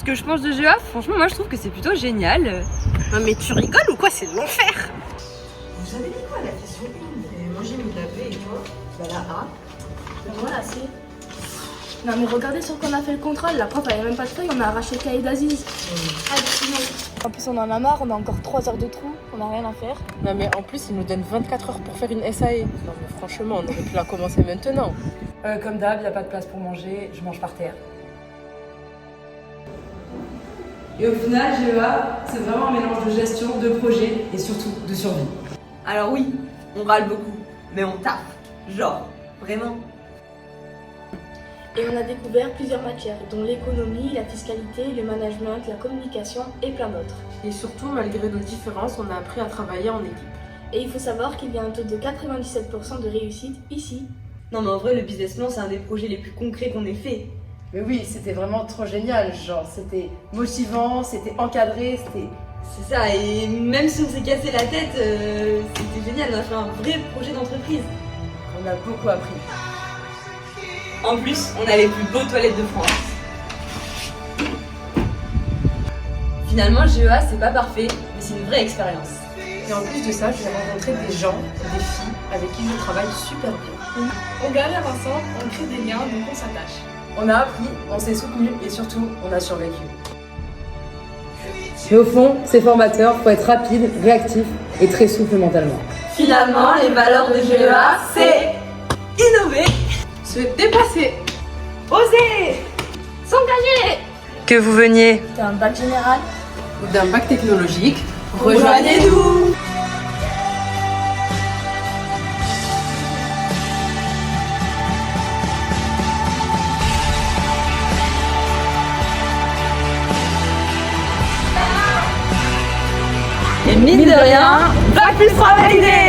ce que je pense de GEA, franchement, moi je trouve que c'est plutôt génial. Non mais tu rigoles ou quoi? C'est l'enfer. Vous avez dit quoi la question 1? Moi j'ai mis la B et toi? Bah la A. Moi la C. Non mais regardez sur qu'on a fait le contrôle, la prof elle avait même pas de feuille, on a arraché le cahier d'Aziz. En plus on en a marre, on a encore 3 heures de trou, on a rien à faire. Non mais en plus ils nous donnent 24 heures pour faire une SAE. Non mais franchement on aurait pu la commencer maintenant. Comme d'hab, il n'y a pas de place pour manger, je mange par terre. Et au final, GEA, c'est vraiment un mélange de gestion, de projet et surtout de survie. Alors oui, on râle beaucoup, mais on taffe. Genre, vraiment. Et on a découvert plusieurs matières, dont l'économie, la fiscalité, le management, la communication et plein d'autres. Et surtout malgré nos différences on a appris à travailler en équipe. Et il faut savoir qu'il y a un taux de 97% de réussite ici. Non mais en vrai, le business plan, c'est un des projets les plus concrets qu'on ait fait. Mais oui, c'était vraiment trop génial, genre c'était motivant, c'était encadré, c'était... C'est ça, et même si on s'est cassé la tête, c'était génial, on a fait un vrai projet d'entreprise. On a beaucoup appris. En plus, on a les plus beaux toilettes de France. Finalement, GEA, c'est pas parfait, mais c'est une vraie expérience. Et en plus de ça, j'ai rencontré des gens, des filles, avec qui je travaille super bien. On galère ensemble, on crée des liens, donc on s'attache. On a appris, on s'est soutenu et surtout, on a survécu. Mais au fond, c'est formateur, faut être rapide, réactif et très souple mentalement. Finalement, les valeurs de GEA, c'est innover, Se dépasser. oser, S'engager! que vous veniez. T'as un bac général? Ou d'un bac technologique. Rejoignez-nous. Et mine de rien, bac plus 3 validé.